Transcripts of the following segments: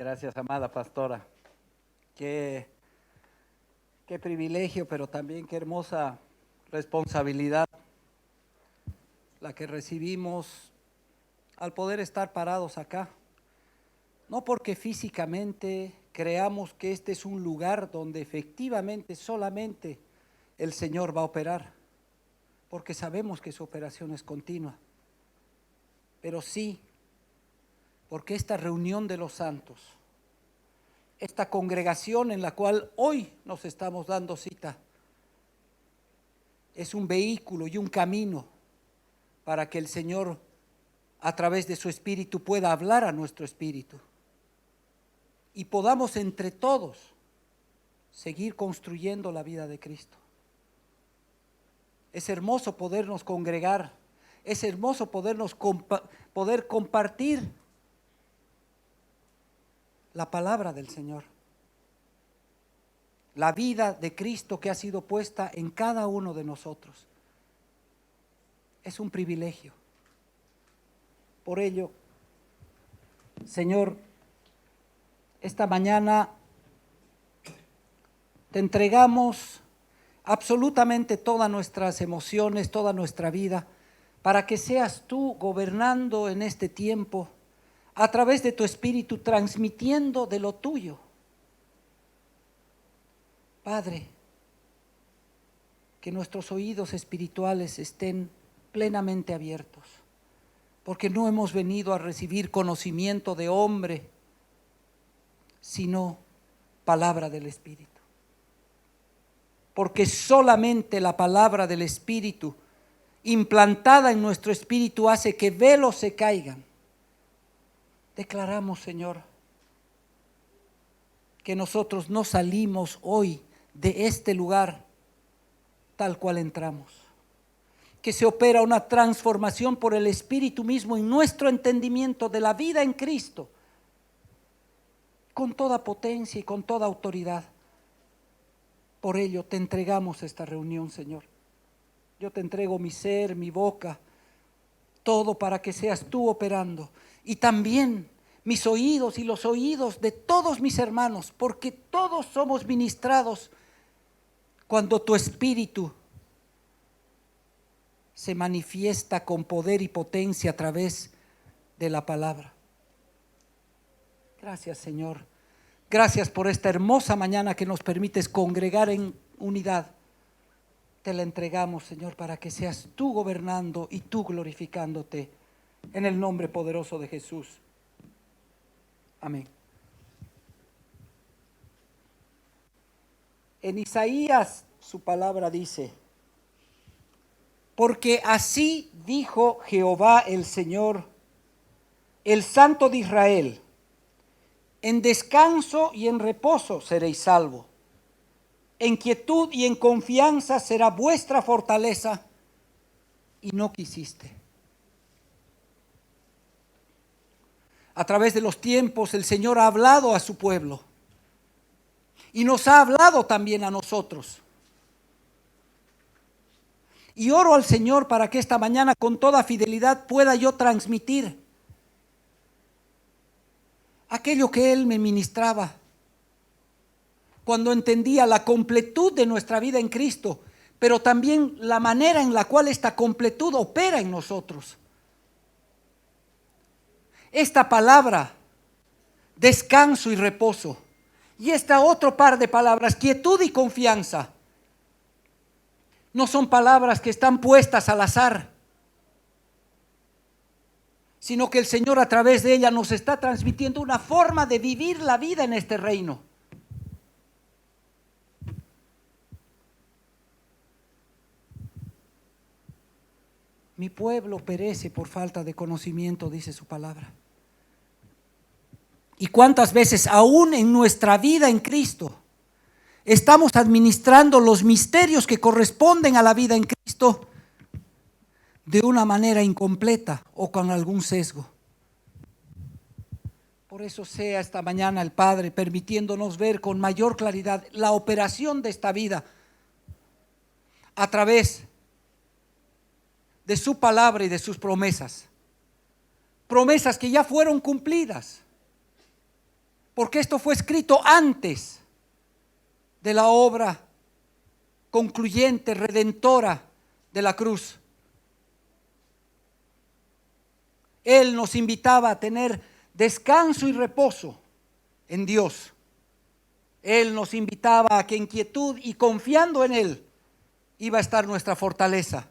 Gracias, amada pastora. Qué, qué privilegio, pero también qué hermosa responsabilidad la que recibimos al poder estar parados acá. No porque físicamente creamos que este es un lugar donde efectivamente solamente el Señor va a operar, porque sabemos que su operación es continua, pero sí porque esta reunión de los santos, esta congregación en la cual hoy nos estamos dando cita, es un vehículo y un camino para que el Señor a través de su Espíritu pueda hablar a nuestro espíritu y podamos entre todos seguir construyendo la vida de Cristo. Es hermoso podernos congregar, es hermoso poder compartir la palabra del Señor, la vida de Cristo que ha sido puesta en cada uno de nosotros. Es un privilegio. Por ello, Señor, esta mañana te entregamos absolutamente todas nuestras emociones, toda nuestra vida, para que seas tú gobernando en este tiempo, a través de tu Espíritu, transmitiendo de lo tuyo. Padre, que nuestros oídos espirituales estén plenamente abiertos, porque no hemos venido a recibir conocimiento de hombre, sino palabra del Espíritu. Porque solamente la palabra del Espíritu, implantada en nuestro espíritu, hace que velos se caigan. Declaramos, Señor, que nosotros no salimos hoy de este lugar tal cual entramos, que se opera una transformación por el Espíritu mismo en nuestro entendimiento de la vida en Cristo, con toda potencia y con toda autoridad. Por ello te entregamos esta reunión, Señor. Yo te entrego mi ser, mi boca, todo para que seas tú operando. Y también mis oídos y los oídos de todos mis hermanos, porque todos somos ministrados cuando tu Espíritu se manifiesta con poder y potencia a través de la palabra. Gracias, Señor. Gracias por esta hermosa mañana que nos permites congregar en unidad. Te la entregamos, Señor, para que seas tú gobernando y tú glorificándote. En el nombre poderoso de Jesús. Amén. En Isaías su palabra dice: porque así dijo Jehová el Señor, el Santo de Israel: en descanso y en reposo seréis salvos. En quietud y en confianza será vuestra fortaleza, y no quisiste. A través de los tiempos el Señor ha hablado a su pueblo y nos ha hablado también a nosotros. Y oro al Señor para que esta mañana con toda fidelidad pueda yo transmitir aquello que Él me ministraba cuando entendía la completud de nuestra vida en Cristo, pero también la manera en la cual esta completud opera en nosotros. Esta palabra, descanso y reposo, y esta otro par de palabras, quietud y confianza, no son palabras que están puestas al azar, sino que el Señor a través de ella nos está transmitiendo una forma de vivir la vida en este reino. Mi pueblo perece por falta de conocimiento, dice su palabra. Y cuántas veces aún en nuestra vida en Cristo estamos administrando los misterios que corresponden a la vida en Cristo de una manera incompleta o con algún sesgo. Por eso sea esta mañana el Padre permitiéndonos ver con mayor claridad la operación de esta vida a través de su palabra y de sus promesas. Promesas que ya fueron cumplidas. Porque esto fue escrito antes de la obra concluyente, redentora de la cruz. Él nos invitaba a tener descanso y reposo en Dios. Él nos invitaba a que en quietud y confiando en Él iba a estar nuestra fortaleza.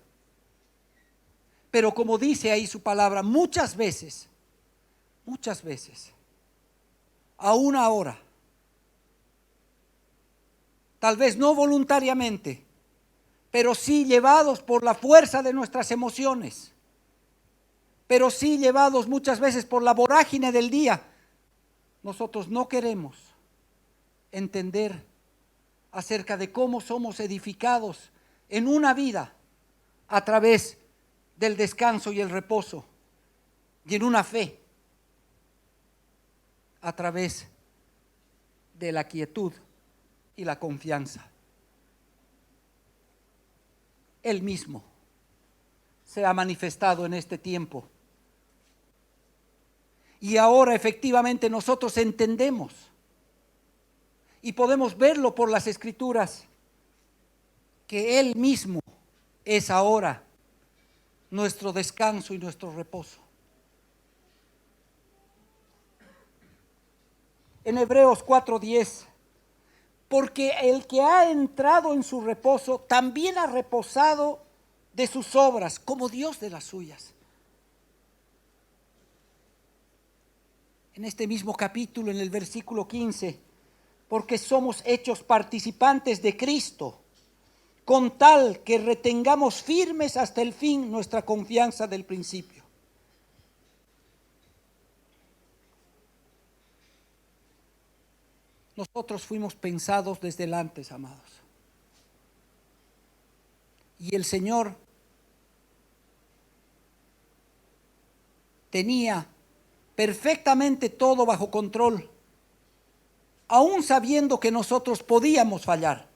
Pero como dice ahí su palabra, muchas veces, aún ahora, tal vez no voluntariamente, pero sí llevados por la fuerza de nuestras emociones, pero sí llevados muchas veces por la vorágine del día, nosotros no queremos entender acerca de cómo somos edificados en una vida a través del descanso y el reposo, y en una fe a través de la quietud y la confianza. Él mismo se ha manifestado en este tiempo. Y ahora efectivamente nosotros entendemos y podemos verlo por las Escrituras, que Él mismo es ahora nuestro descanso y nuestro reposo. En Hebreos 4:10, porque el que ha entrado en su reposo también ha reposado de sus obras, como Dios de las suyas. En este mismo capítulo, en el versículo 15, porque somos hechos participantes de Cristo, con tal que retengamos firmes hasta el fin nuestra confianza del principio. Nosotros fuimos pensados desde antes, amados. Y el Señor tenía perfectamente todo bajo control, aún sabiendo que nosotros podíamos fallar.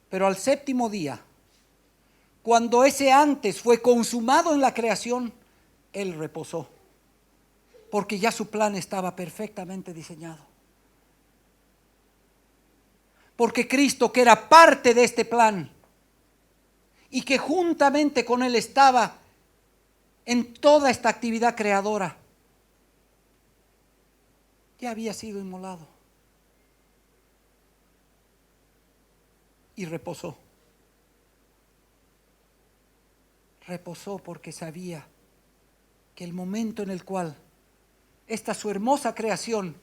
Pero al séptimo día, cuando ese antes fue consumado en la creación, Él reposó, porque ya su plan estaba perfectamente diseñado. Porque Cristo, que era parte de este plan y que juntamente con Él estaba en toda esta actividad creadora, ya había sido inmolado y reposó. Reposó porque sabía que el momento en el cual esta su hermosa creación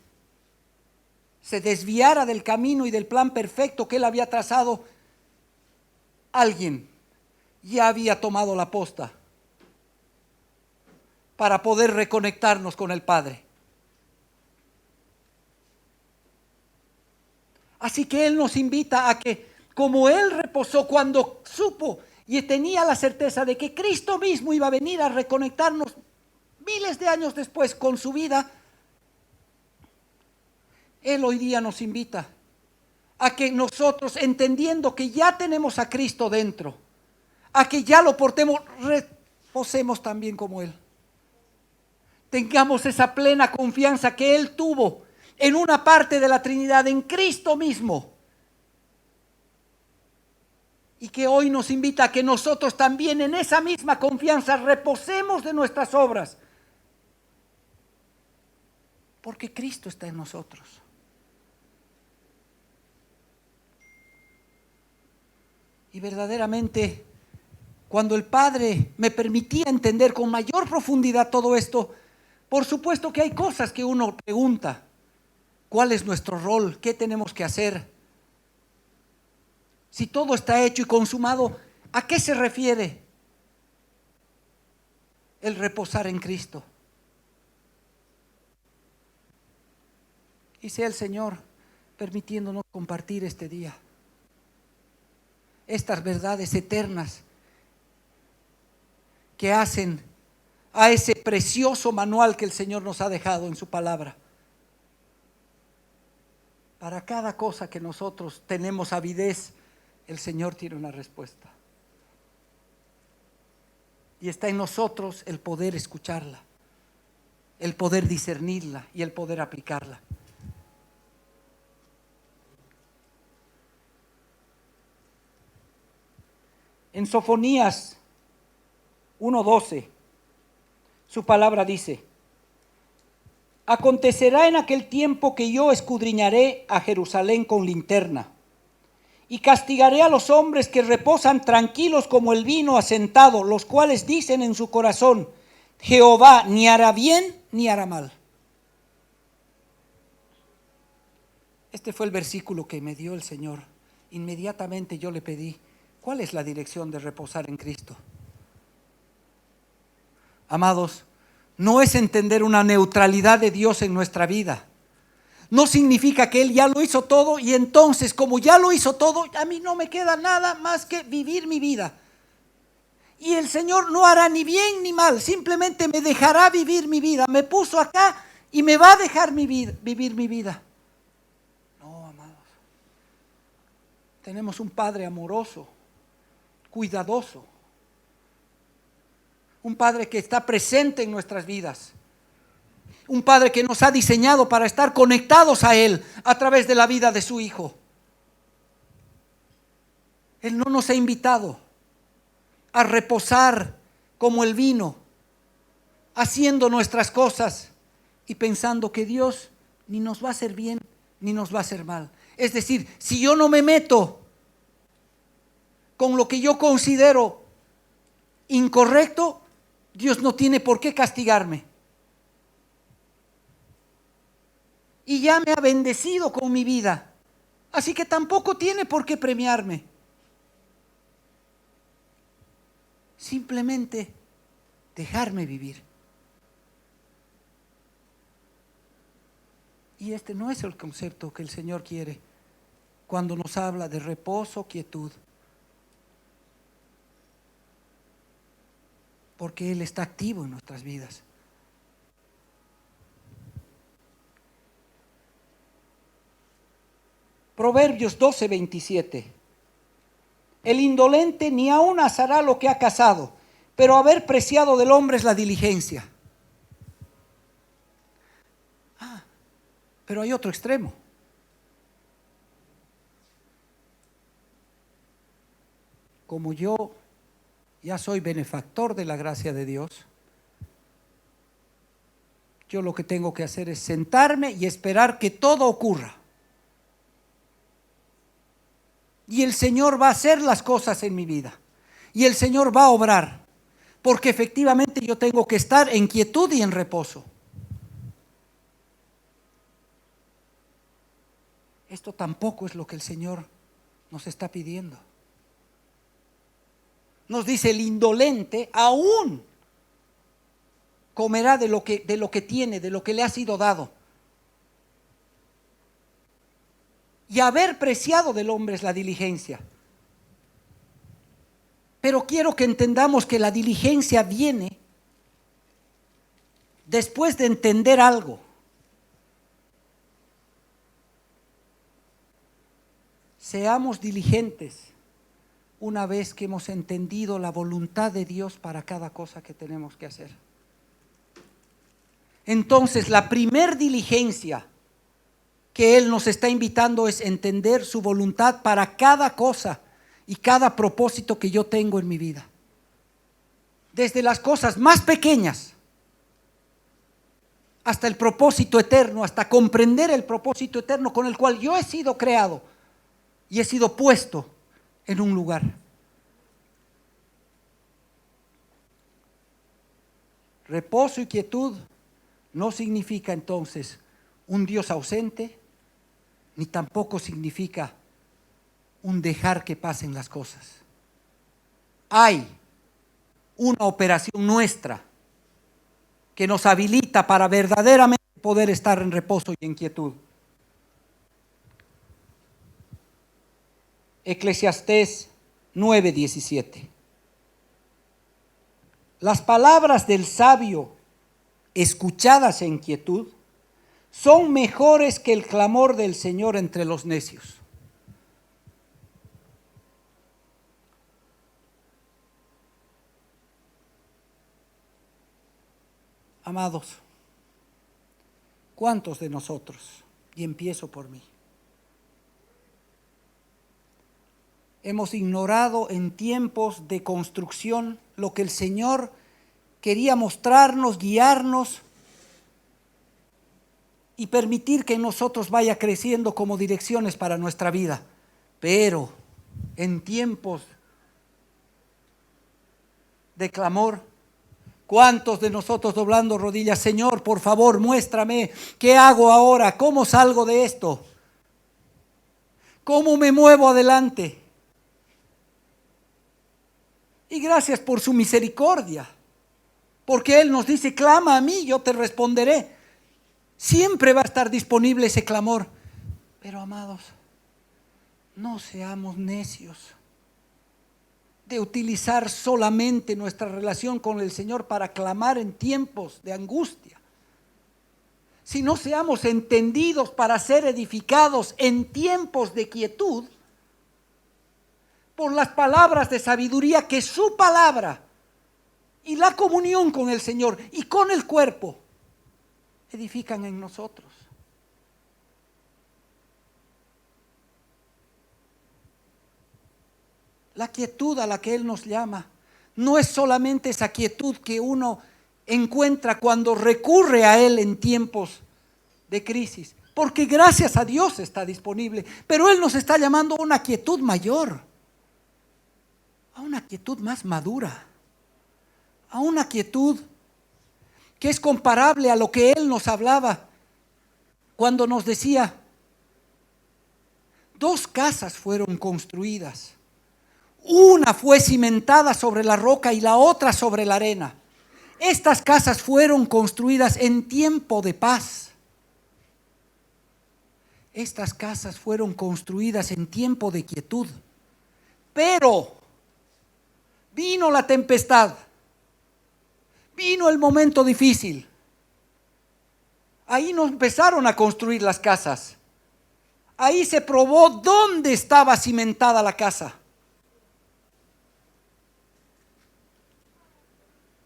se desviara del camino y del plan perfecto que Él había trazado, alguien ya había tomado la posta para poder reconectarnos con el Padre. Así que Él nos invita a que, como Él reposó cuando supo y tenía la certeza de que Cristo mismo iba a venir a reconectarnos miles de años después con su vida, Él hoy día nos invita a que nosotros, entendiendo que ya tenemos a Cristo dentro, a que ya lo portemos, reposemos también como Él. Tengamos esa plena confianza que Él tuvo en una parte de la Trinidad, en Cristo mismo. Y que hoy nos invita a que nosotros también en esa misma confianza reposemos de nuestras obras. Porque Cristo está en nosotros. Y verdaderamente, cuando el Padre me permitía entender con mayor profundidad todo esto, por supuesto que hay cosas que uno pregunta. ¿Cuál es nuestro rol? ¿Qué tenemos que hacer? Si todo está hecho y consumado, ¿a qué se refiere el reposar en Cristo? Y sea el Señor permitiéndonos compartir este día estas verdades eternas que hacen a ese precioso manual que el Señor nos ha dejado en su palabra. Para cada cosa que nosotros tenemos avidez, el Señor tiene una respuesta. Y está en nosotros el poder escucharla. el poder discernirla y el poder aplicarla. En Sofonías 1:12, su palabra dice: acontecerá en aquel tiempo que yo escudriñaré a Jerusalén con linterna y castigaré a los hombres que reposan tranquilos como el vino asentado, los cuales dicen en su corazón: Jehová ni hará bien ni hará mal. Este fue el versículo que me dio el Señor. Inmediatamente yo le pedí: ¿cuál es la dirección de reposar en Cristo? Amados, no es entender una neutralidad de Dios en nuestra vida. No significa que Él ya lo hizo todo y entonces, como ya lo hizo todo, a mí no me queda nada más que vivir mi vida. Y el Señor no hará ni bien ni mal, simplemente me dejará vivir mi vida. Me puso acá y me va a dejar vivir mi vida. No, amados. Tenemos un Padre amoroso, cuidadoso. Un Padre que está presente en nuestras vidas. Un Padre que nos ha diseñado para estar conectados a Él a través de la vida de su Hijo. Él no nos ha invitado a reposar como el vino, haciendo nuestras cosas y pensando que Dios ni nos va a hacer bien ni nos va a hacer mal. Es decir, si yo no me meto con lo que yo considero incorrecto, Dios no tiene por qué castigarme. Y ya me ha bendecido con mi vida, así que tampoco tiene por qué premiarme. Simplemente dejarme vivir. Y este no es el concepto que el Señor quiere cuando nos habla de reposo, quietud. Porque Él está activo en nuestras vidas. Proverbios 12:27. El indolente ni aun asará lo que ha cazado, pero haber preciado del hombre es la diligencia. Pero hay otro extremo. Como yo ya soy benefactor de la gracia de Dios, yo lo que tengo que hacer es sentarme y esperar que todo ocurra. Y el Señor va a hacer las cosas en mi vida. Y el Señor va a obrar. Porque efectivamente yo tengo que estar en quietud y en reposo. Esto tampoco es lo que el Señor nos está pidiendo. Nos dice: el indolente aún comerá de lo que tiene, de lo que le ha sido dado. Y haber preciado del hombre es la diligencia. Pero quiero que entendamos que la diligencia viene después de entender algo. Seamos diligentes una vez que hemos entendido la voluntad de Dios para cada cosa que tenemos que hacer. Entonces, la primer diligencia que Él nos está invitando es entender su voluntad para cada cosa y cada propósito que yo tengo en mi vida. Desde las cosas más pequeñas hasta el propósito eterno, hasta comprender el propósito eterno con el cual yo he sido creado y he sido puesto en un lugar. Reposo y quietud no significa entonces un Dios ausente, ni tampoco significa un dejar que pasen las cosas. Hay una operación nuestra que nos habilita para verdaderamente poder estar en reposo y en quietud. Eclesiastés 9:17. Las palabras del sabio escuchadas en quietud son mejores que el clamor del Señor entre los necios. Amados, ¿Cuántos de nosotros, y empiezo por mí, hemos ignorado en tiempos de construcción lo que el Señor quería mostrarnos, guiarnos y permitir que en nosotros vaya creciendo como direcciones para nuestra vida? Pero en tiempos de clamor, ¿cuántos de nosotros doblando rodillas? Señor, por favor, muéstrame qué hago ahora, cómo salgo de esto, cómo me muevo adelante. Y gracias por su misericordia, porque Él nos dice, clama a mí, yo te responderé. Siempre va a estar disponible ese clamor. Pero amados, no seamos necios de utilizar solamente nuestra relación con el Señor para clamar en tiempos de angustia. Si no seamos entendidos para ser edificados en tiempos de quietud, por las palabras de sabiduría que su palabra y la comunión con el Señor y con el cuerpo edifican en nosotros. La quietud a la que Él nos llama no es solamente esa quietud que uno encuentra cuando recurre a Él en tiempos de crisis, porque gracias a Dios está disponible, pero Él nos está llamando a una quietud mayor, a una quietud más madura, a una quietud que es comparable a lo que Él nos hablaba cuando nos decía, 2 casas fueron construidas. Una fue cimentada sobre la roca y la otra sobre la arena. Estas casas fueron construidas en tiempo de paz. Estas casas fueron construidas en tiempo de quietud. Pero vino la tempestad. Vino el momento difícil. Ahí no empezaron a construir las casas. Ahí se probó dónde estaba cimentada la casa.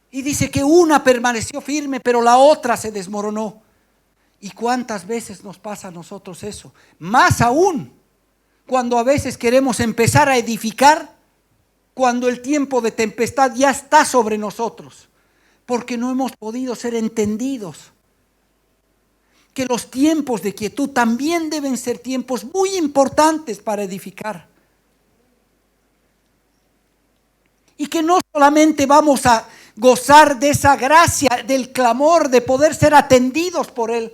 Y dice que una permaneció firme, pero la otra se desmoronó. ¿Y cuántas veces nos pasa a nosotros eso? Más aún, cuando a veces queremos empezar a edificar, cuando el tiempo de tempestad ya está sobre nosotros, porque no hemos podido ser entendidos. Que los tiempos de quietud también deben ser tiempos muy importantes para edificar. Y que no solamente vamos a gozar de esa gracia, del clamor, de poder ser atendidos por Él.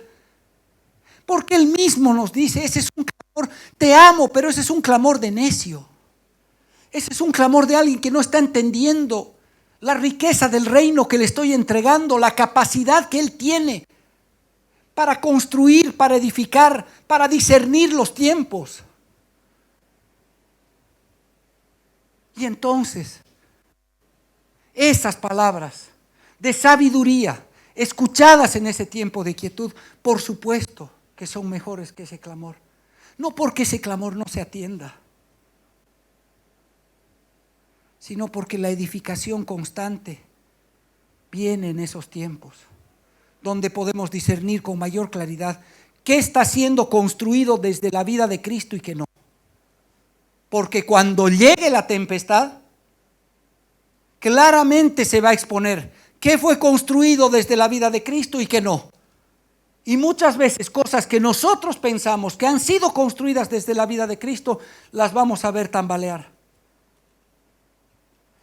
Porque Él mismo nos dice, ese es un clamor, te amo, pero ese es un clamor de necio. Ese es un clamor de alguien que no está entendiendo la riqueza del reino que le estoy entregando, la capacidad que Él tiene para construir, para edificar, para discernir los tiempos. Y entonces, esas palabras de sabiduría, escuchadas en ese tiempo de quietud, por supuesto que son mejores que ese clamor. No porque ese clamor no se atienda, sino porque la edificación constante viene en esos tiempos, donde podemos discernir con mayor claridad qué está siendo construido desde la vida de Cristo y qué no. Porque cuando llegue la tempestad, claramente se va a exponer qué fue construido desde la vida de Cristo y qué no. Y muchas veces cosas que nosotros pensamos que han sido construidas desde la vida de Cristo, las vamos a ver tambalear.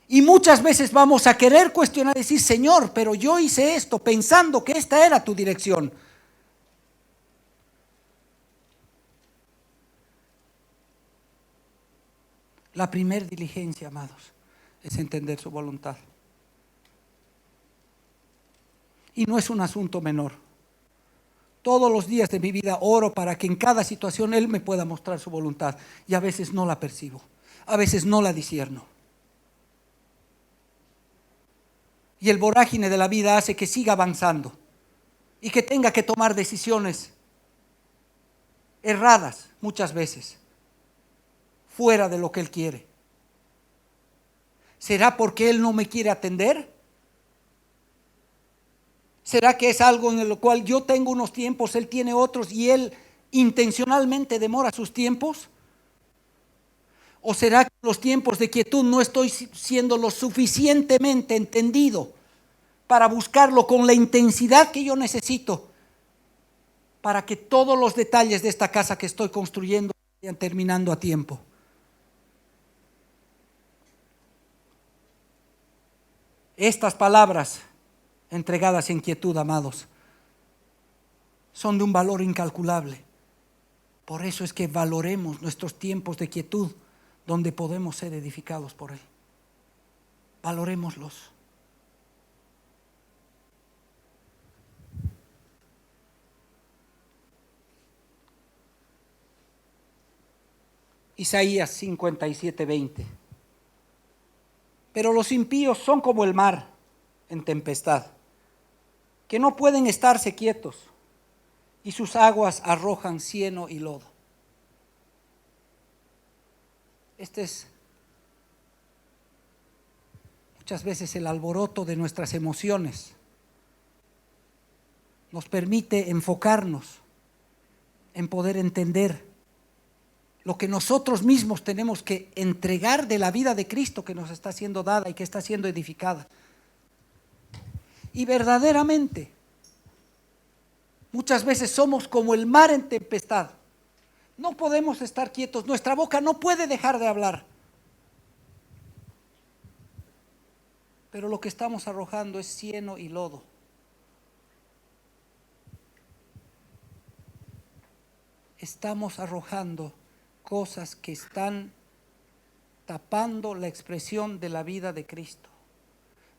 Y muchas veces vamos a querer cuestionar y decir, Señor, pero yo hice esto pensando que esta era tu dirección. La primer diligencia, amados, es entender su voluntad. Y no es un asunto menor. Todos los días de mi vida oro para que en cada situación Él me pueda mostrar su voluntad. Y a veces no la percibo, a veces no la discierno. Y el vorágine de la vida hace que siga avanzando y que tenga que tomar decisiones erradas muchas veces, fuera de lo que Él quiere. ¿Será porque Él no me quiere atender? ¿Será que es algo en lo cual yo tengo unos tiempos, Él tiene otros y Él intencionalmente demora sus tiempos? ¿O será que en los tiempos de quietud no estoy siendo lo suficientemente entendido para buscarlo con la intensidad que yo necesito para que todos los detalles de esta casa que estoy construyendo vayan terminando a tiempo? Estas palabras entregadas en quietud, amados, son de un valor incalculable. Por eso es que valoremos nuestros tiempos de quietud donde podemos ser edificados por Él. Valorémoslos. Isaías 57:20. Pero los impíos son como el mar en tempestad, que no pueden estarse quietos, y sus aguas arrojan cieno y lodo. Este es muchas veces el alboroto de nuestras emociones. Nos permite enfocarnos en poder entender lo que nosotros mismos tenemos que entregar de la vida de Cristo que nos está siendo dada y que está siendo edificada. Y verdaderamente, muchas veces somos como el mar en tempestad. No podemos estar quietos, nuestra boca no puede dejar de hablar. Pero lo que estamos arrojando es cieno y lodo. Estamos arrojando cosas que están tapando la expresión de la vida de Cristo.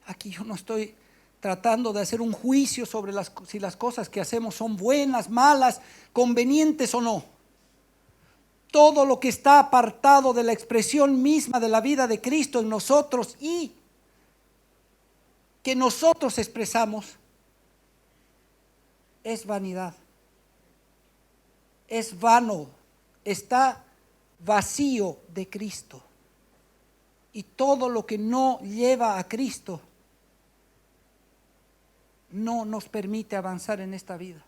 Aquí yo no estoy tratando de hacer un juicio sobre si las cosas que hacemos son buenas, malas, convenientes o no. Todo lo que está apartado de la expresión misma de la vida de Cristo en nosotros y que nosotros expresamos es vanidad, es vano, está vacío de Cristo. Y todo lo que no lleva a Cristo no nos permite avanzar en esta vida.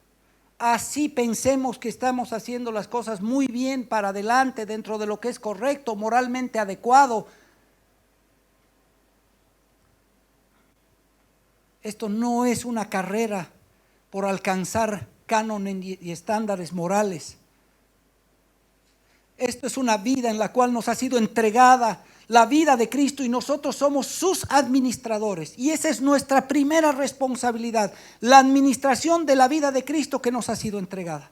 Así pensemos que estamos haciendo las cosas muy bien para adelante dentro de lo que es correcto, moralmente adecuado. Esto no es una carrera por alcanzar cánones y estándares morales. Esto es una vida en la cual nos ha sido entregada la vida de Cristo y nosotros somos sus administradores. Y esa es nuestra primera responsabilidad, la administración de la vida de Cristo que nos ha sido entregada.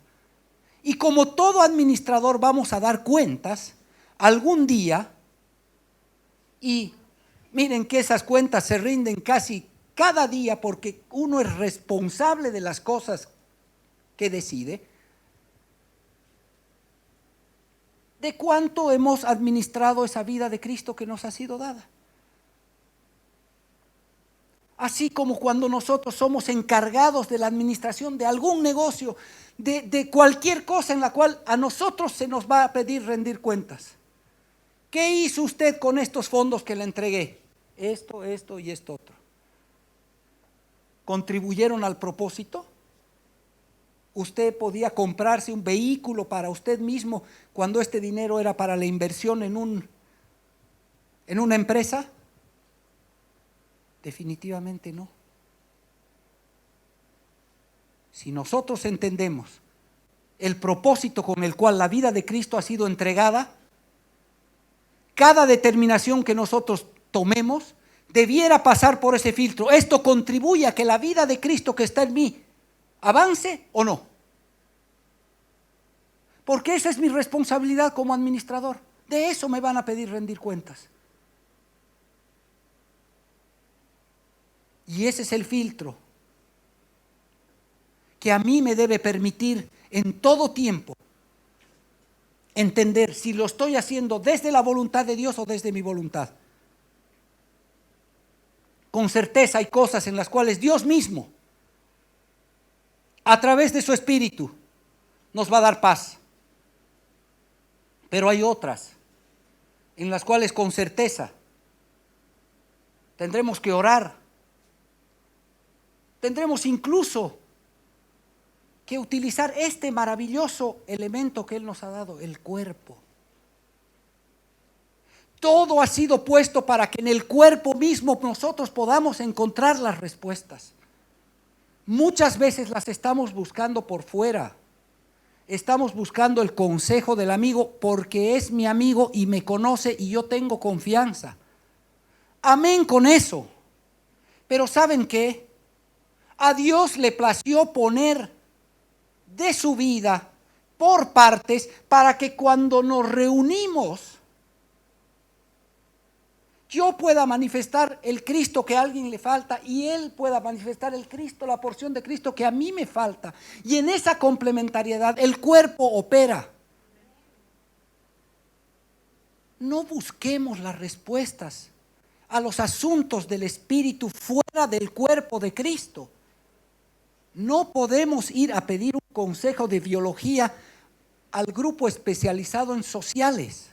Y como todo administrador vamos a dar cuentas algún día, y miren que esas cuentas se rinden casi cada día porque uno es responsable de las cosas que decide. ¿De cuánto hemos administrado esa vida de Cristo que nos ha sido dada? Así como cuando nosotros somos encargados de la administración de algún negocio, de cualquier cosa en la cual a nosotros se nos va a pedir rendir cuentas. ¿Qué hizo usted con estos fondos que le entregué? Esto y esto otro. ¿Contribuyeron al propósito? Usted podía comprarse un vehículo para usted mismo cuando este dinero era para la inversión en una empresa. Definitivamente no. Si nosotros entendemos el propósito con el cual la vida de Cristo ha sido entregada, cada determinación que nosotros tomemos debiera pasar por ese filtro. ¿Esto contribuye a que la vida de Cristo que está en mí avance o no? Porque esa es mi responsabilidad como administrador. De eso me van a pedir rendir cuentas. Y ese es el filtro que a mí me debe permitir en todo tiempo entender si lo estoy haciendo desde la voluntad de Dios o desde mi voluntad. Con certeza hay cosas en las cuales Dios mismo, a través de su Espíritu, nos va a dar paz. Pero hay otras en las cuales con certeza tendremos que orar Tendremos incluso que utilizar este maravilloso elemento que Él nos ha dado, el cuerpo. Todo ha sido puesto para que en el cuerpo mismo nosotros podamos encontrar las respuestas. Muchas veces las estamos buscando por fuera. Estamos buscando el consejo del amigo porque es mi amigo y me conoce y yo tengo confianza. Amén con eso. Pero ¿saben qué? A Dios le plació poner de su vida por partes para que cuando nos reunimos yo pueda manifestar el Cristo que a alguien le falta y Él pueda manifestar el Cristo, la porción de Cristo que a mí me falta. Y en esa complementariedad el cuerpo opera. No busquemos las respuestas a los asuntos del espíritu fuera del cuerpo de Cristo. No podemos ir a pedir un consejo de biología al grupo especializado en sociales,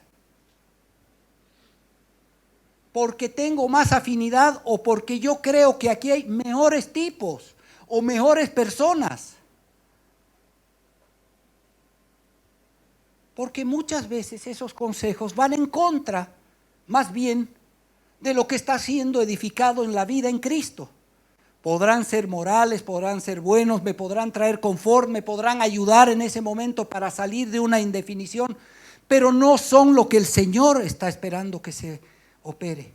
porque tengo más afinidad o porque yo creo que aquí hay mejores tipos o mejores personas. Porque muchas veces esos consejos van en contra, más bien, de lo que está siendo edificado en la vida en Cristo. Podrán ser morales, podrán ser buenos, me podrán traer confort, me podrán ayudar en ese momento para salir de una indefinición, pero no son lo que el Señor está esperando que se opere.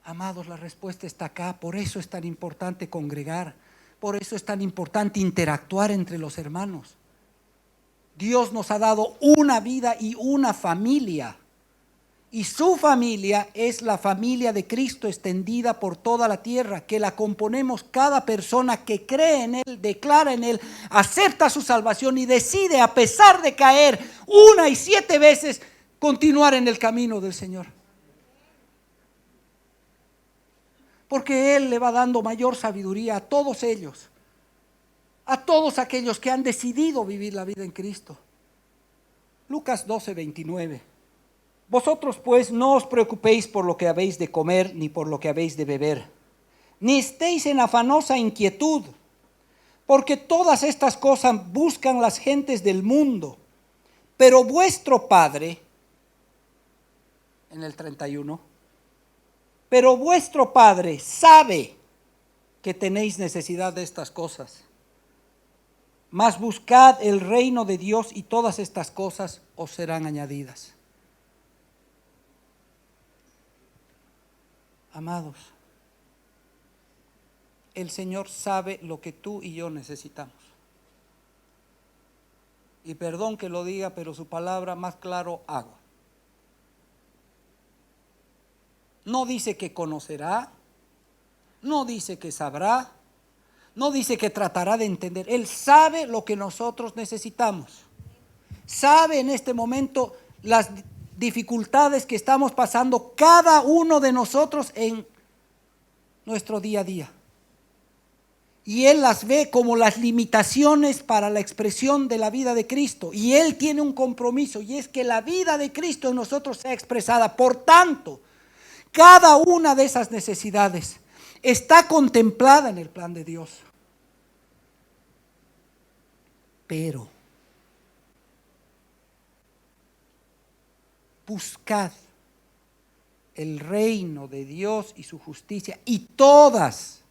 Amados, la respuesta está acá. Por eso es tan importante congregar, por eso es tan importante interactuar entre los hermanos. Dios nos ha dado una vida y una familia, y su familia es la familia de Cristo extendida por toda la tierra, que la componemos cada persona que cree en Él, declara en Él, acepta su salvación y decide, a pesar de caer 1 y 7 veces, continuar en el camino del Señor. Porque Él le va dando mayor sabiduría a todos ellos, a todos aquellos que han decidido vivir la vida en Cristo. Lucas 12:29. Vosotros pues no os preocupéis por lo que habéis de comer ni por lo que habéis de beber, ni estéis en afanosa inquietud, porque todas estas cosas buscan las gentes del mundo, pero vuestro Padre, en el 31, pero vuestro Padre sabe que tenéis necesidad de estas cosas. Mas buscad el reino de Dios y todas estas cosas os serán añadidas. Amados, el Señor sabe lo que tú y yo necesitamos. Y perdón que lo diga, pero su palabra más claro hago. No dice que conocerá, no dice que sabrá, no dice que tratará de entender. Él sabe lo que nosotros necesitamos. Sabe en este momento las dificultades que estamos pasando cada uno de nosotros en nuestro día a día. Y Él las ve como las limitaciones para la expresión de la vida de Cristo. Y Él tiene un compromiso, y es que la vida de Cristo en nosotros sea expresada. Por tanto, cada una de esas necesidades está contemplada en el plan de Dios. Pero buscad el reino de Dios y su justicia, y todas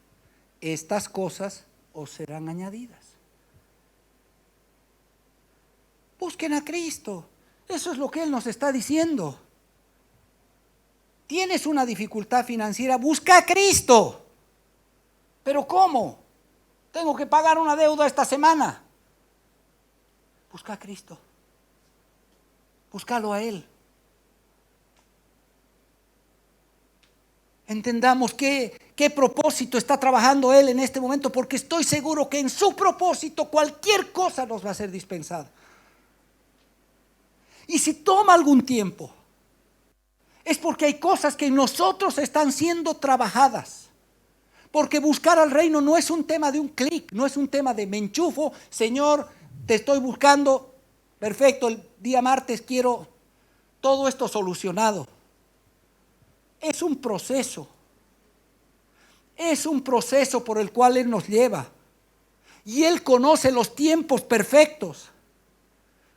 estas cosas os serán añadidas. Busquen a Cristo. Eso es lo que Él nos está diciendo. Tienes una dificultad financiera, busca a Cristo. ¿Pero cómo? Tengo que pagar una deuda esta semana. Busca a Cristo. Búscalo a Él. Entendamos qué propósito está trabajando Él en este momento, porque estoy seguro que en su propósito cualquier cosa nos va a ser dispensada. Y si toma algún tiempo, es porque hay cosas que en nosotros están siendo trabajadas. Porque buscar al reino no es un tema de un clic, no es un tema de me enchufo, Señor, te estoy buscando, perfecto, el día martes quiero todo esto solucionado. Es un proceso. Es un proceso por el cual Él nos lleva. Y Él conoce los tiempos perfectos.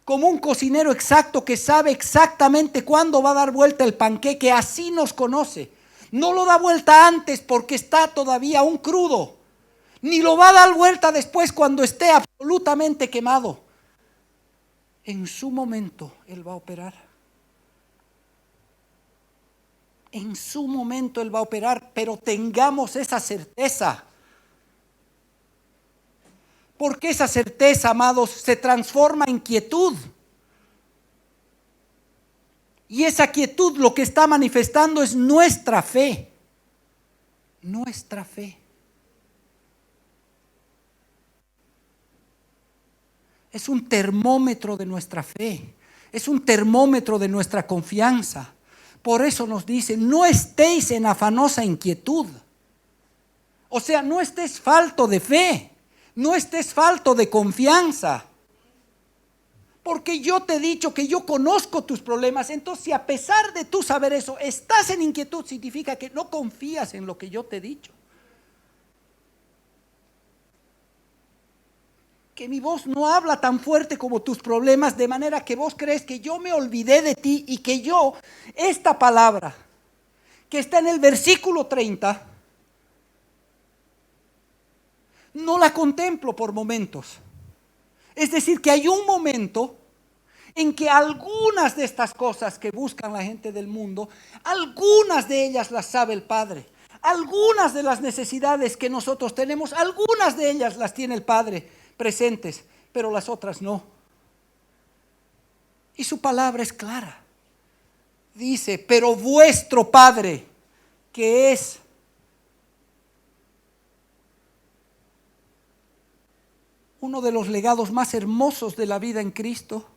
Como un cocinero exacto que sabe exactamente cuándo va a dar vuelta el panqueque, así nos conoce. No lo da vuelta antes porque está todavía aún crudo, ni lo va a dar vuelta después cuando esté absolutamente quemado. En su momento Él va a operar. En su momento Él va a operar, pero tengamos esa certeza. Porque esa certeza, amados, se transforma en quietud. Y esa quietud lo que está manifestando es nuestra fe. Nuestra fe. Es un termómetro de nuestra fe. Es un termómetro de nuestra confianza. Por eso nos dice, no estéis en afanosa inquietud. O sea, no estés falto de fe. No estés falto de confianza. Porque yo te he dicho que yo conozco tus problemas. Entonces, si a pesar de tú saber eso, estás en inquietud, significa que no confías en lo que yo te he dicho. Que mi voz no habla tan fuerte como tus problemas, de manera que vos crees que yo me olvidé de ti y que yo, esta palabra que está en el versículo 30, no la contemplo por momentos. Es decir, que hay un momento en que algunas de estas cosas que buscan la gente del mundo, algunas de ellas las sabe el Padre. Algunas de las necesidades que nosotros tenemos, algunas de ellas las tiene el Padre presentes, pero las otras no. Y su palabra es clara. Dice, pero vuestro Padre, que es uno de los legados más hermosos de la vida en Cristo,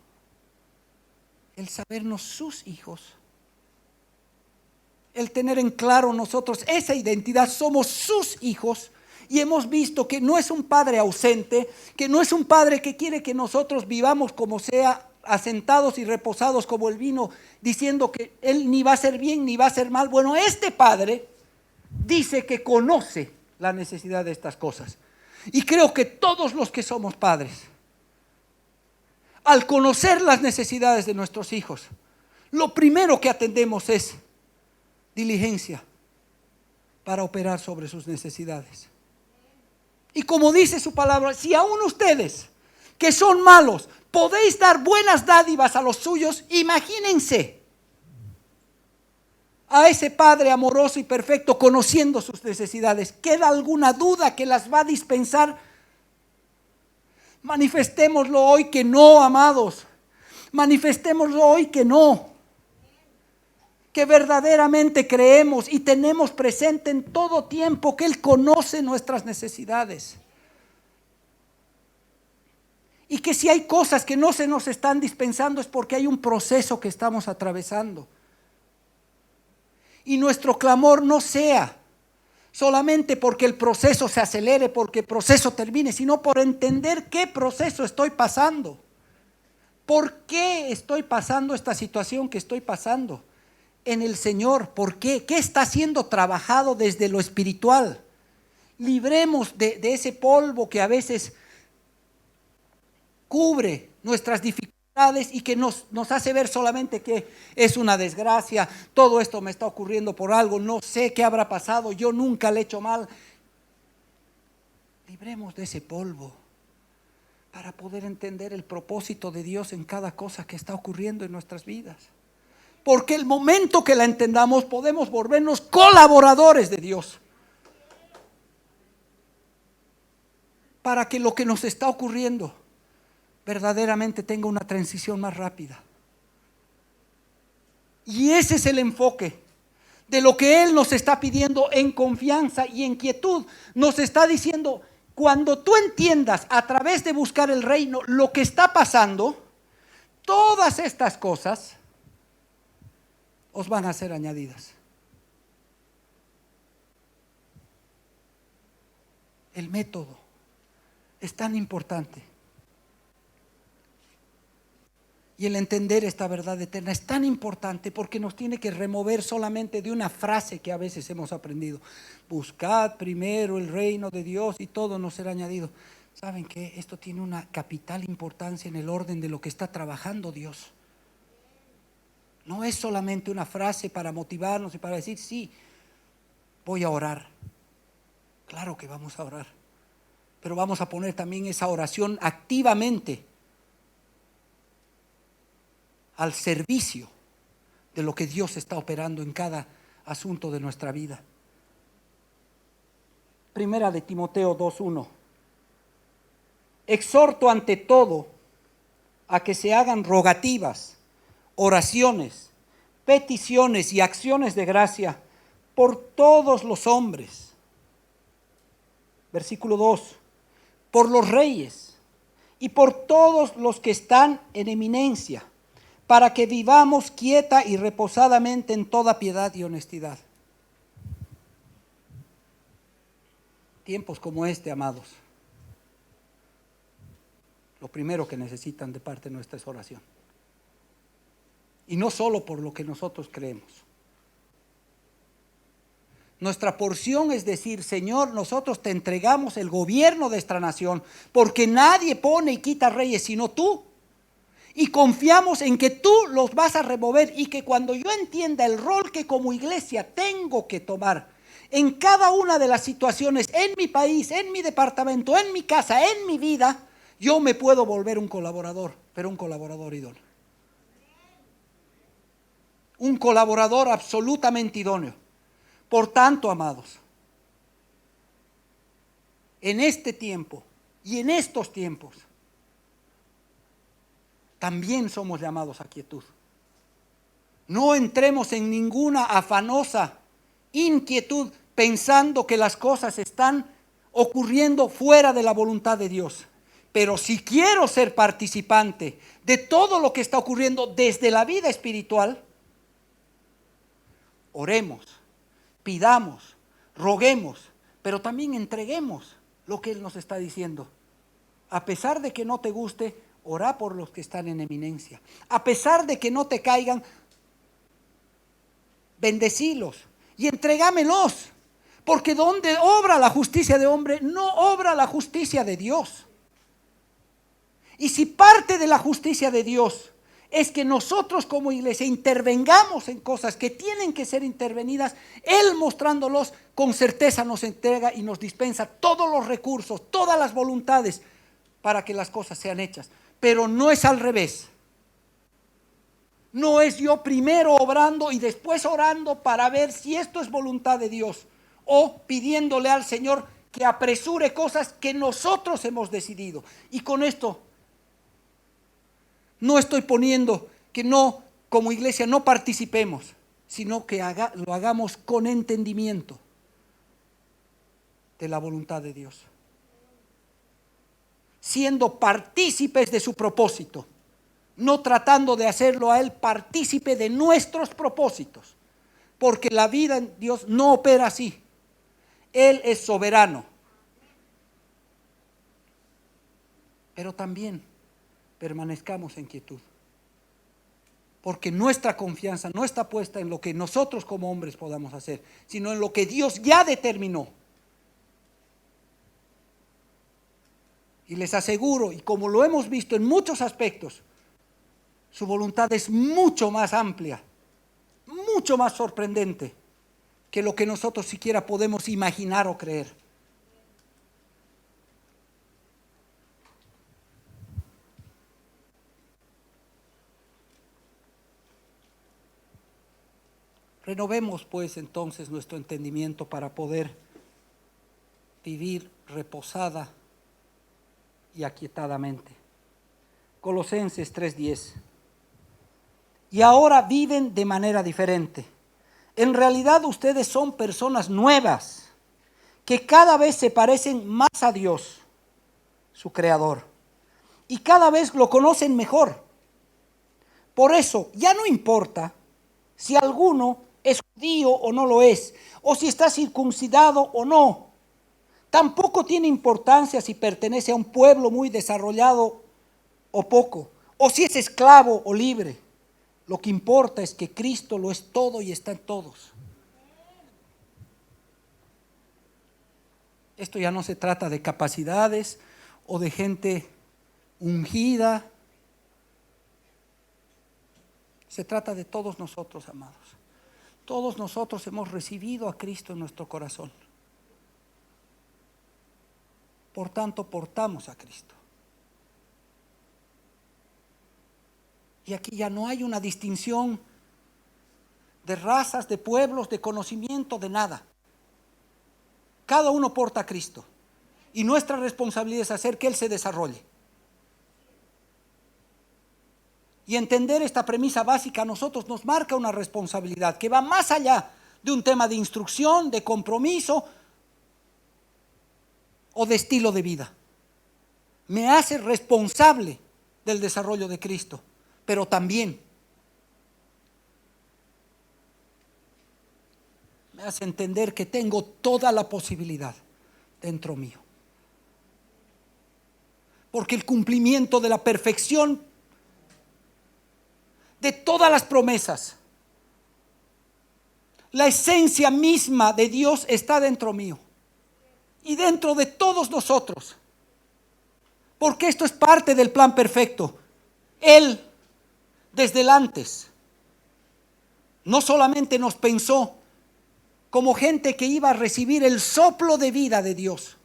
el sabernos sus hijos, el tener en claro nosotros esa identidad, somos sus hijos, y hemos visto que no es un padre ausente, que no es un padre que quiere que nosotros vivamos como sea, asentados y reposados como el vino, diciendo que él ni va a hacer bien ni va a hacer mal. Bueno, este padre dice que conoce la necesidad de estas cosas, y creo que todos los que somos padres, al conocer las necesidades de nuestros hijos, lo primero que atendemos es diligencia para operar sobre sus necesidades. Y como dice su palabra, si aún ustedes, que son malos, podéis dar buenas dádivas a los suyos, imagínense a ese Padre amoroso y perfecto conociendo sus necesidades. ¿Queda alguna duda que las va a dispensar? Manifestémoslo hoy que no, amados. Manifestémoslo hoy que no. Que verdaderamente creemos y tenemos presente en todo tiempo que Él conoce nuestras necesidades. Y que si hay cosas que no se nos están dispensando es porque hay un proceso que estamos atravesando. Y nuestro clamor no sea solamente porque el proceso se acelere, porque el proceso termine, sino por entender qué proceso estoy pasando. ¿Por qué estoy pasando esta situación que estoy pasando? En el Señor. ¿Por qué? ¿Qué está siendo trabajado desde lo espiritual? Libremos de ese polvo que a veces cubre nuestras dificultades y que nos hace ver solamente que es una desgracia, todo esto me está ocurriendo por algo, no sé qué habrá pasado, yo nunca le he hecho mal. Libremos de ese polvo para poder entender el propósito de Dios en cada cosa que está ocurriendo en nuestras vidas. Porque el momento que la entendamos podemos volvernos colaboradores de Dios. Para que lo que nos está ocurriendo verdaderamente tenga una transición más rápida. Y ese es el enfoque de lo que Él nos está pidiendo en confianza y en quietud. Nos está diciendo, cuando tú entiendas a través de buscar el reino lo que está pasando, todas estas cosas os van a ser añadidas. El método es tan importante. Y el entender esta verdad eterna es tan importante porque nos tiene que remover solamente de una frase que a veces hemos aprendido. Buscad primero el reino de Dios y todo nos será añadido. ¿Saben qué? Esto tiene una capital importancia en el orden de lo que está trabajando Dios. No es solamente una frase para motivarnos y para decir, sí, voy a orar. Claro que vamos a orar, pero vamos a poner también esa oración activamente al servicio de lo que Dios está operando en cada asunto de nuestra vida. Primera de Timoteo 2:1. Exhorto ante todo a que se hagan rogativas, oraciones, peticiones y acciones de gracia por todos los hombres. Versículo 2. Por los reyes y por todos los que están en eminencia, para que vivamos quieta y reposadamente en toda piedad y honestidad. Tiempos como este, amados, lo primero que necesitan de parte nuestra es oración. Y no solo por lo que nosotros creemos. Nuestra porción es decir, Señor, nosotros te entregamos el gobierno de esta nación, porque nadie pone y quita reyes sino tú. Y confiamos en que tú los vas a remover y que cuando yo entienda el rol que como iglesia tengo que tomar en cada una de las situaciones, en mi país, en mi departamento, en mi casa, en mi vida, yo me puedo volver un colaborador, pero un colaborador idóneo. Un colaborador absolutamente idóneo. Por tanto, amados, en este tiempo y en estos tiempos, también somos llamados a quietud. No entremos en ninguna afanosa inquietud pensando que las cosas están ocurriendo fuera de la voluntad de Dios. Pero si quiero ser participante de todo lo que está ocurriendo desde la vida espiritual, oremos, pidamos, roguemos, pero también entreguemos lo que Él nos está diciendo. A pesar de que no te guste, orá por los que están en eminencia. A pesar de que no te caigan, bendecílos y entregámelos. Porque donde obra la justicia de hombre, no obra la justicia de Dios. Y si parte de la justicia de Dios es que nosotros como iglesia intervengamos en cosas que tienen que ser intervenidas, Él mostrándolos con certeza nos entrega y nos dispensa todos los recursos, todas las voluntades para que las cosas sean hechas. Pero no es al revés. No es yo primero obrando y después orando para ver si esto es voluntad de Dios, o pidiéndole al Señor que apresure cosas que nosotros hemos decidido. Y con esto no estoy poniendo que no, como iglesia, no participemos, sino que lo hagamos con entendimiento de la voluntad de Dios, siendo partícipes de su propósito, no tratando de hacerlo a Él partícipe de nuestros propósitos, porque la vida en Dios no opera así. Él es soberano. Pero también permanezcamos en quietud, porque nuestra confianza no está puesta en lo que nosotros como hombres podamos hacer, sino en lo que Dios ya determinó. Y les aseguro, y como lo hemos visto en muchos aspectos, su voluntad es mucho más amplia, mucho más sorprendente que lo que nosotros siquiera podemos imaginar o creer. Renovemos pues entonces nuestro entendimiento para poder vivir reposada y aquietadamente. Colosenses 3:10. Y ahora viven de manera diferente. En realidad ustedes son personas nuevas que cada vez se parecen más a Dios, su Creador, y cada vez lo conocen mejor. Por eso ya no importa si alguno es judío o no lo es, o si está circuncidado o no. Tampoco tiene importancia si pertenece a un pueblo muy desarrollado o poco, o si es esclavo o libre. Lo que importa es que Cristo lo es todo y está en todos. Esto ya no se trata de capacidades o de gente ungida. Se trata de todos nosotros, amados. Todos nosotros hemos recibido a Cristo en nuestro corazón. Por tanto, portamos a Cristo. Y aquí ya no hay una distinción de razas, de pueblos, de conocimiento, de nada. Cada uno porta a Cristo. Y nuestra responsabilidad es hacer que Él se desarrolle. Y entender esta premisa básica a nosotros nos marca una responsabilidad que va más allá de un tema de instrucción, de compromiso o de estilo de vida. Me hace responsable del desarrollo de Cristo, pero también me hace entender que tengo toda la posibilidad dentro mío. Porque el cumplimiento de la perfección de todas las promesas, la esencia misma de Dios está dentro mío y dentro de todos nosotros. Porque esto es parte del plan perfecto. Él, desde el antes, no solamente nos pensó como gente que iba a recibir el soplo de vida de Dios,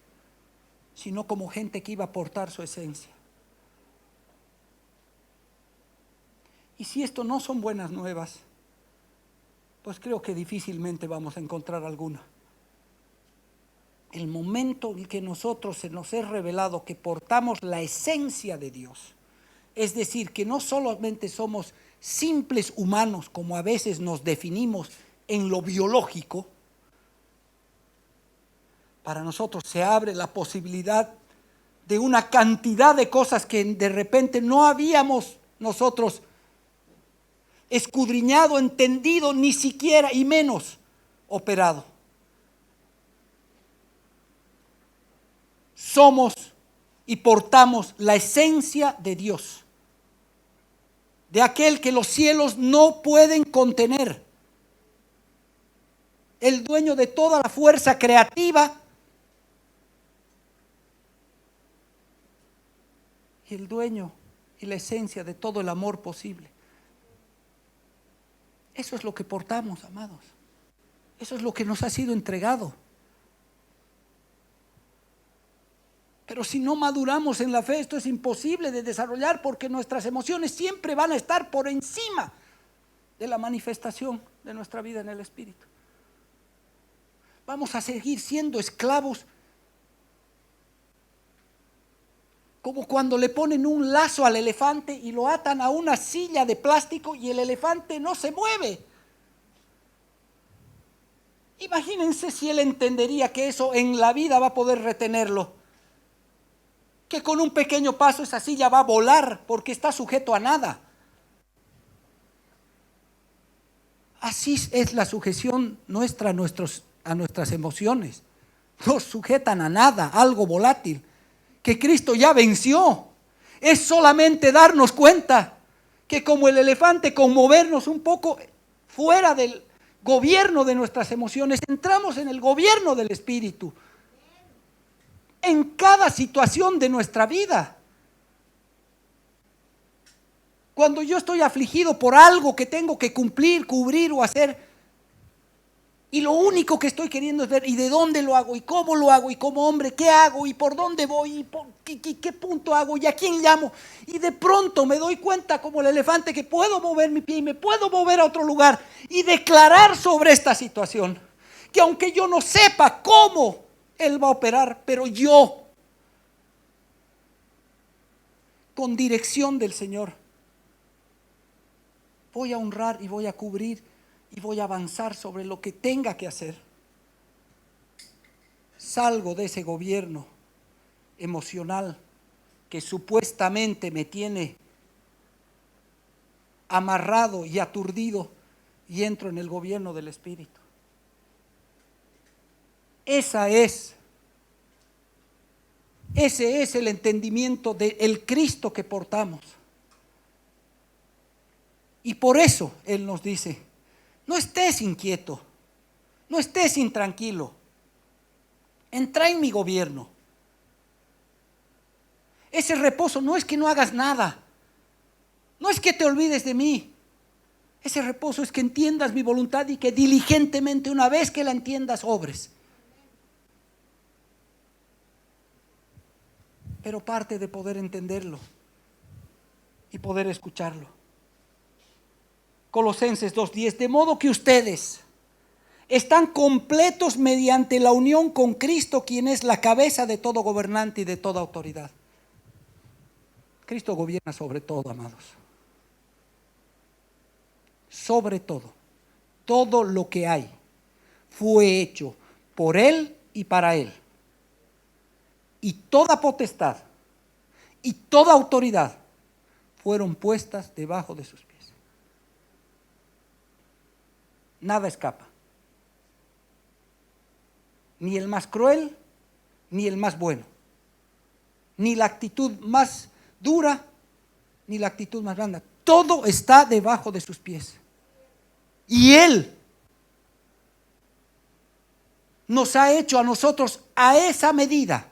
sino como gente que iba a aportar su esencia. Y si esto no son buenas nuevas, pues creo que difícilmente vamos a encontrar alguna. El momento en que nosotros se nos es revelado que portamos la esencia de Dios, es decir, que no solamente somos simples humanos como a veces nos definimos en lo biológico, para nosotros se abre la posibilidad de una cantidad de cosas que de repente no habíamos nosotros escudriñado, entendido, ni siquiera y menos operado. Somos y portamos la esencia de Dios, de aquel que los cielos no pueden contener, el dueño de toda la fuerza creativa y el dueño y la esencia de todo el amor posible. Eso es lo que portamos, amados. Eso es lo que nos ha sido entregado. Pero si no maduramos en la fe, esto es imposible de desarrollar porque nuestras emociones siempre van a estar por encima de la manifestación de nuestra vida en el Espíritu. Vamos a seguir siendo esclavos, como cuando le ponen un lazo al elefante y lo atan a una silla de plástico y el elefante no se mueve. Imagínense si él entendería que eso en la vida va a poder retenerlo, que con un pequeño paso esa silla va a volar porque está sujeto a nada. Así es la sujeción nuestra a nuestras emociones. No sujetan a nada, algo volátil, que Cristo ya venció. Es solamente darnos cuenta que como el elefante, con movernos un poco fuera del gobierno de nuestras emociones, entramos en el gobierno del Espíritu. En cada situación de nuestra vida. Cuando yo estoy afligido por algo que tengo que cumplir, cubrir o hacer, y lo único que estoy queriendo es ver y de dónde lo hago y cómo lo hago y como hombre qué hago y por dónde voy y qué punto hago y a quién llamo, y de pronto me doy cuenta como el elefante que puedo mover mi pie y me puedo mover a otro lugar y declarar sobre esta situación, que aunque yo no sepa cómo Él va a operar, pero yo, con dirección del Señor, voy a honrar y voy a cubrir y voy a avanzar sobre lo que tenga que hacer. Salgo de ese gobierno emocional que supuestamente me tiene amarrado y aturdido y entro en el gobierno del Espíritu. Ese es el entendimiento del Cristo que portamos. Y por eso Él nos dice, no estés inquieto, no estés intranquilo, entra en mi gobierno. Ese reposo no es que no hagas nada, no es que te olvides de mí. Ese reposo es que entiendas mi voluntad y que diligentemente, una vez que la entiendas, obres. Pero parte de poder entenderlo y poder escucharlo. Colosenses 2:10, de modo que ustedes están completos mediante la unión con Cristo, quien es la cabeza de todo gobernante y de toda autoridad. Cristo gobierna sobre todo, amados. Sobre todo. Todo lo que hay fue hecho por Él y para Él. Y toda potestad y toda autoridad fueron puestas debajo de sus pies. Nada escapa. Ni el más cruel, ni el más bueno. Ni la actitud más dura, ni la actitud más blanda. Todo está debajo de sus pies. Y Él nos ha hecho a nosotros a esa medida,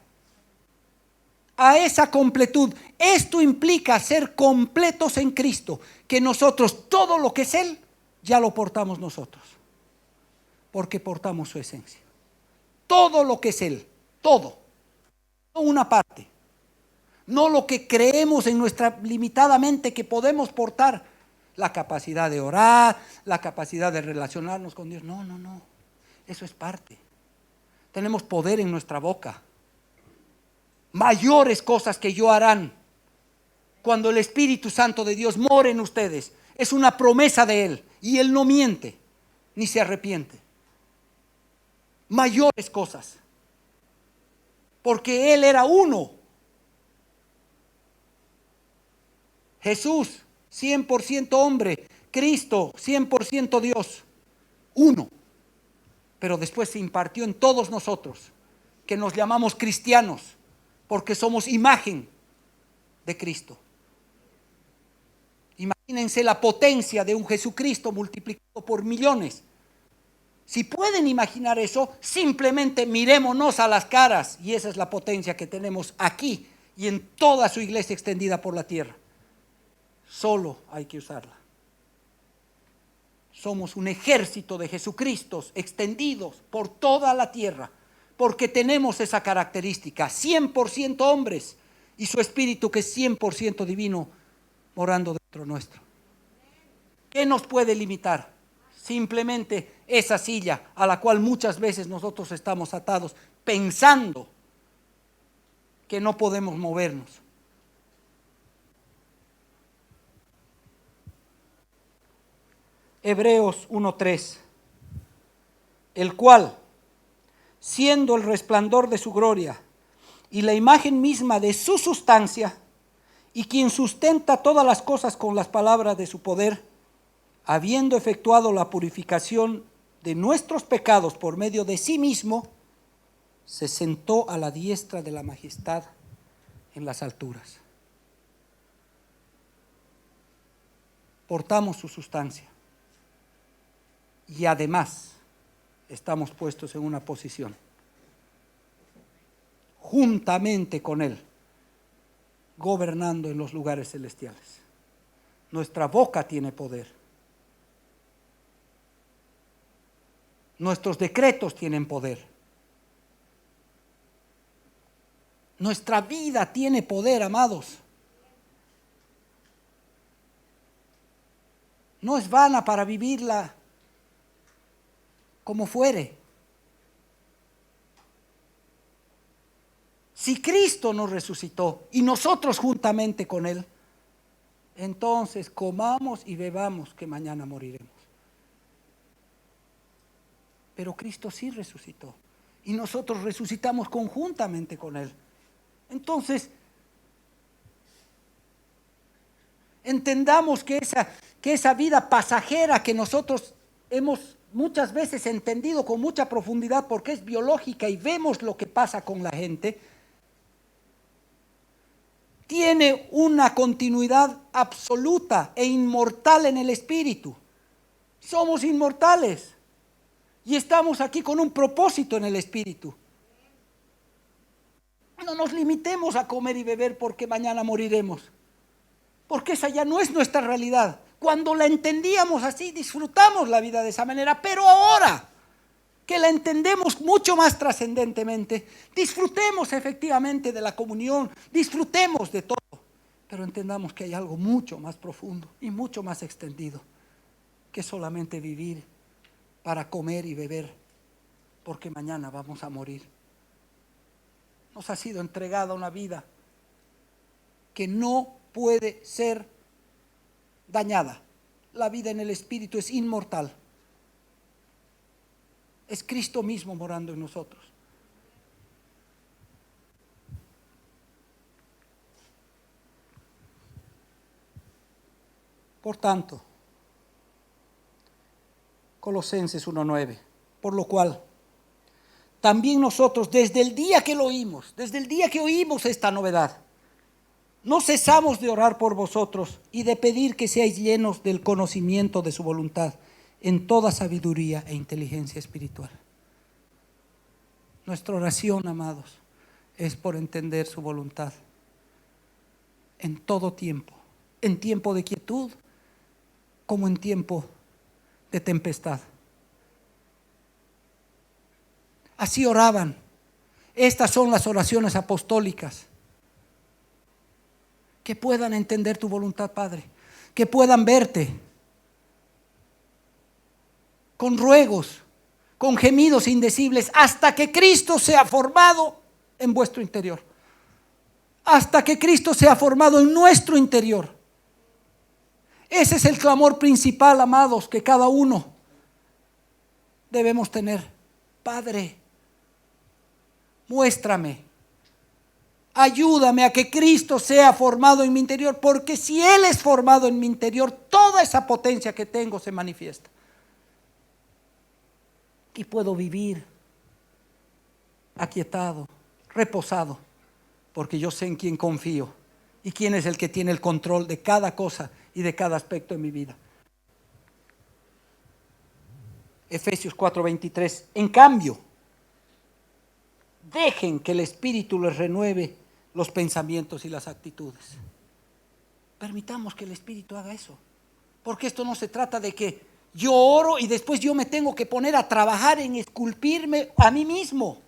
a esa completud. Esto implica ser completos en Cristo, que nosotros todo lo que es Él, ya lo portamos nosotros, porque portamos su esencia. Todo lo que es Él, todo, no una parte, no lo que creemos en nuestra limitada mente que podemos portar, la capacidad de orar, la capacidad de relacionarnos con Dios. No, eso es parte. Tenemos poder en nuestra boca. Mayores cosas que yo harán cuando el Espíritu Santo de Dios more en ustedes. Es una promesa de Él y Él no miente ni se arrepiente. Mayores cosas, porque Él era uno. Jesús 100% hombre, Cristo 100% Dios, uno. Pero después se impartió en todos nosotros, que nos llamamos cristianos, porque somos imagen de Cristo. Imagínense la potencia de un Jesucristo multiplicado por millones. Si pueden imaginar eso, simplemente mirémonos a las caras, y esa es la potencia que tenemos aquí y en toda su iglesia extendida por la tierra. Solo hay que usarla. Somos un ejército de Jesucristos extendidos por toda la tierra, porque tenemos esa característica, 100% hombres y su espíritu que es 100% divino morando dentro nuestro. ¿Qué nos puede limitar? Simplemente esa silla a la cual muchas veces nosotros estamos atados, pensando que no podemos movernos. Hebreos 1:3, el cual, siendo el resplandor de su gloria y la imagen misma de su sustancia, y quien sustenta todas las cosas con las palabras de su poder, habiendo efectuado la purificación de nuestros pecados por medio de sí mismo, se sentó a la diestra de la majestad en las alturas. Portamos su sustancia. Y además estamos puestos en una posición juntamente con Él, gobernando en los lugares celestiales. Nuestra boca tiene poder. Nuestros decretos tienen poder. Nuestra vida tiene poder, amados. No es vana para vivirla como fuere. Si Cristo nos resucitó y nosotros juntamente con Él, entonces comamos y bebamos que mañana moriremos. Pero Cristo sí resucitó y nosotros resucitamos conjuntamente con Él. Entonces, entendamos que esa vida pasajera que nosotros hemos muchas veces entendido con mucha profundidad porque es biológica y vemos lo que pasa con la gente, tiene una continuidad absoluta e inmortal en el espíritu. Somos inmortales y estamos aquí con un propósito en el espíritu. No nos limitemos a comer y beber porque mañana moriremos, porque esa ya no es nuestra realidad. Cuando la entendíamos así, disfrutamos la vida de esa manera, pero ahora que la entendemos mucho más trascendentemente, disfrutemos efectivamente de la comunión, disfrutemos de todo, pero entendamos que hay algo mucho más profundo y mucho más extendido que solamente vivir para comer y beber, porque mañana vamos a morir. Nos ha sido entregada una vida que no puede ser dañada. La vida en el espíritu es inmortal. Es Cristo mismo morando en nosotros. Por tanto, Colosenses 1:9, por lo cual también nosotros desde el día que lo oímos, desde el día que oímos esta novedad, no cesamos de orar por vosotros y de pedir que seáis llenos del conocimiento de su voluntad en toda sabiduría e inteligencia espiritual. Nuestra oración, amados, es por entender su voluntad en todo tiempo, en tiempo de quietud como en tiempo de tempestad. Así oraban. Estas son las oraciones apostólicas. Que puedan entender tu voluntad, Padre, que puedan verte con ruegos, con gemidos indecibles, hasta que Cristo sea formado en vuestro interior, hasta que Cristo sea formado en nuestro interior. Ese es el clamor principal, amados, que cada uno debemos tener. Padre, muéstrame, ayúdame a que Cristo sea formado en mi interior, porque si Él es formado en mi interior, toda esa potencia que tengo se manifiesta. Y puedo vivir aquietado, reposado, porque yo sé en quién confío y quién es el que tiene el control de cada cosa y de cada aspecto de mi vida. Efesios 4:23. En cambio, dejen que el Espíritu les renueve los pensamientos y las actitudes. Permitamos que el Espíritu haga eso, porque esto no se trata de que yo oro y después yo me tengo que poner a trabajar en esculpirme a mí mismo.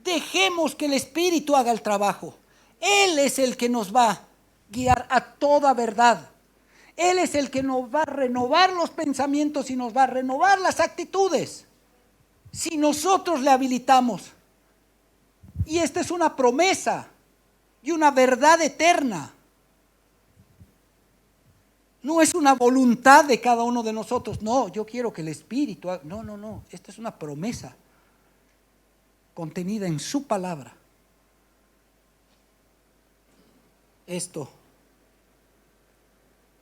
Dejemos que el Espíritu haga el trabajo. Él es el que nos va a guiar a toda verdad. Él es el que nos va a renovar los pensamientos y nos va a renovar las actitudes, si nosotros le habilitamos. Y esta es una promesa y una verdad eterna. No es una voluntad de cada uno de nosotros. No, yo quiero que el Espíritu haga. No. Esta es una promesa contenida en su palabra. Esto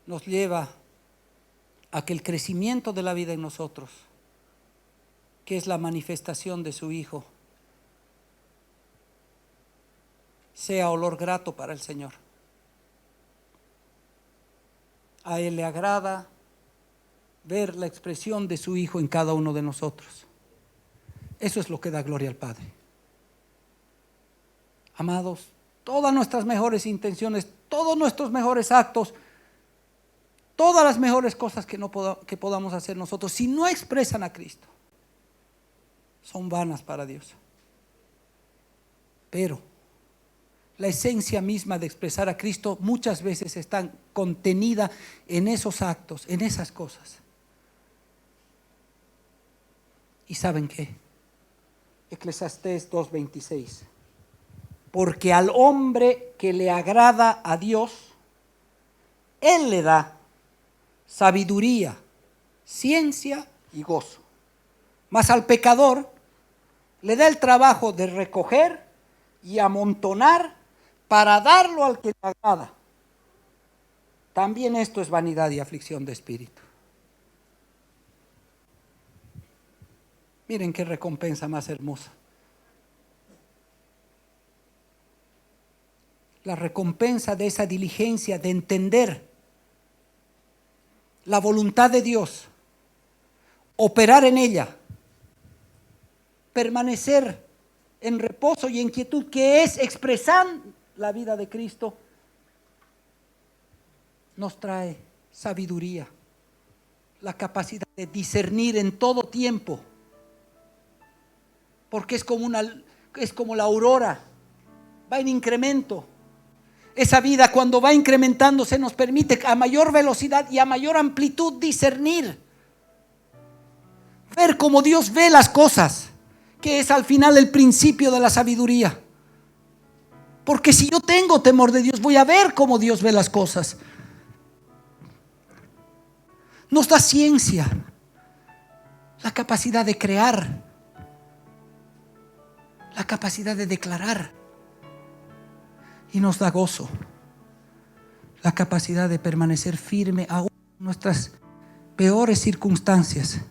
nos lleva a que el crecimiento de la vida en nosotros, que es la manifestación de su Hijo, sea olor grato para el Señor. A Él le agrada ver la expresión de su Hijo en cada uno de nosotros. Eso es lo que da gloria al Padre. Amados, todas nuestras mejores intenciones, todos nuestros mejores actos, todas las mejores cosas que podamos hacer nosotros, si no expresan a Cristo, son vanas para Dios. Pero la esencia misma de expresar a Cristo muchas veces está contenida en esos actos, en esas cosas. ¿Y saben qué? Eclesiastés 2:26. Porque al hombre que le agrada a Dios, Él le da sabiduría, ciencia y gozo. Mas al pecador le da el trabajo de recoger y amontonar para darlo al que le agrada. También esto es vanidad y aflicción de espíritu. Miren qué recompensa más hermosa. la recompensa de esa diligencia de entender la voluntad de Dios, operar en ella, permanecer en reposo y en quietud, que es expresar la vida de Cristo, nos trae sabiduría, la capacidad de discernir en todo tiempo, porque es como la aurora, va en incremento. Esa vida, cuando va incrementándose, nos permite a mayor velocidad y a mayor amplitud discernir, ver cómo Dios ve las cosas, que es al final el principio de la sabiduría. Porque si yo tengo temor de Dios, voy a ver cómo Dios ve las cosas. Nos da ciencia, la capacidad de crear, la capacidad de declarar, y nos da gozo, la capacidad de permanecer firme aún en nuestras peores circunstancias,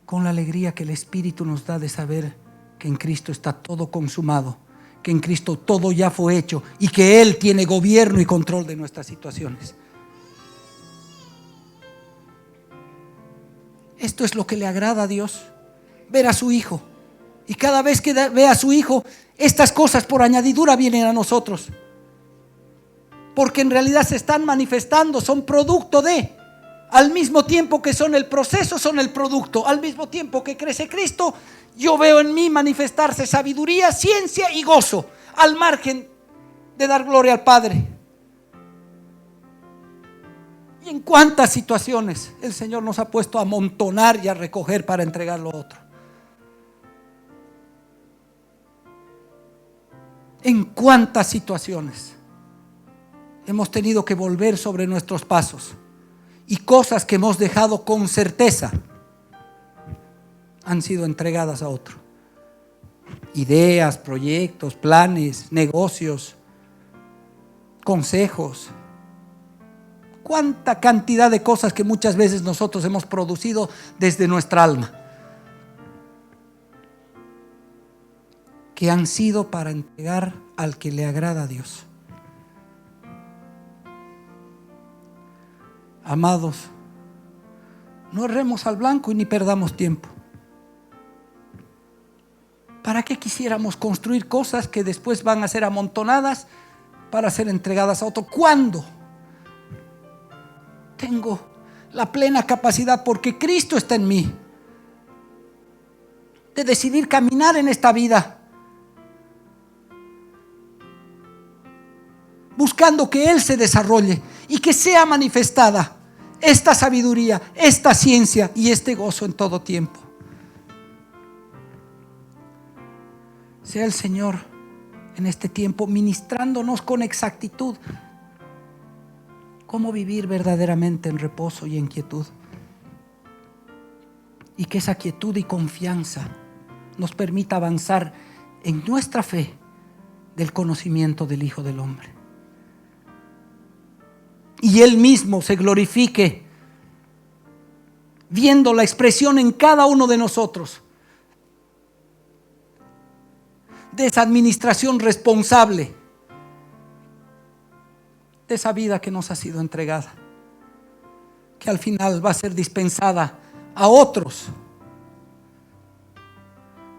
con la alegría que el Espíritu nos da de saber que en Cristo está todo consumado, que en Cristo todo ya fue hecho y que Él tiene gobierno y control de nuestras situaciones. Esto es lo que le agrada a Dios, ver a su Hijo. Y cada vez que ve a su Hijo, estas cosas por añadidura vienen a nosotros, porque en realidad se están manifestando, son producto de, al mismo tiempo que son el proceso, son el producto. Al mismo tiempo que crece Cristo, yo veo en mí manifestarse sabiduría, ciencia y gozo, al margen de dar gloria al Padre. Y en cuántas situaciones el Señor nos ha puesto a amontonar y a recoger para entregarlo a otro. En cuántas situaciones hemos tenido que volver sobre nuestros pasos, y cosas que hemos dejado con certeza han sido entregadas a otro. Ideas, proyectos, planes, negocios, consejos. Cuánta cantidad de cosas que muchas veces nosotros hemos producido desde nuestra alma, que han sido para entregar al que le agrada a Dios. Amados, no erremos al blanco y ni perdamos tiempo. ¿Para qué quisiéramos construir cosas que después van a ser amontonadas para ser entregadas a otro? ¿Cuándo tengo la plena capacidad, porque Cristo está en mí, de decidir caminar en esta vida buscando que Él se desarrolle y que sea manifestada esta sabiduría, esta ciencia y este gozo en todo tiempo? Sea el Señor en este tiempo ministrándonos con exactitud cómo vivir verdaderamente en reposo y en quietud, y que esa quietud y confianza nos permita avanzar en nuestra fe del conocimiento del Hijo del Hombre, y Él mismo se glorifique viendo la expresión en cada uno de nosotros de esa administración responsable de esa vida que nos ha sido entregada, que al final va a ser dispensada a otros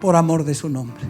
por amor de su nombre.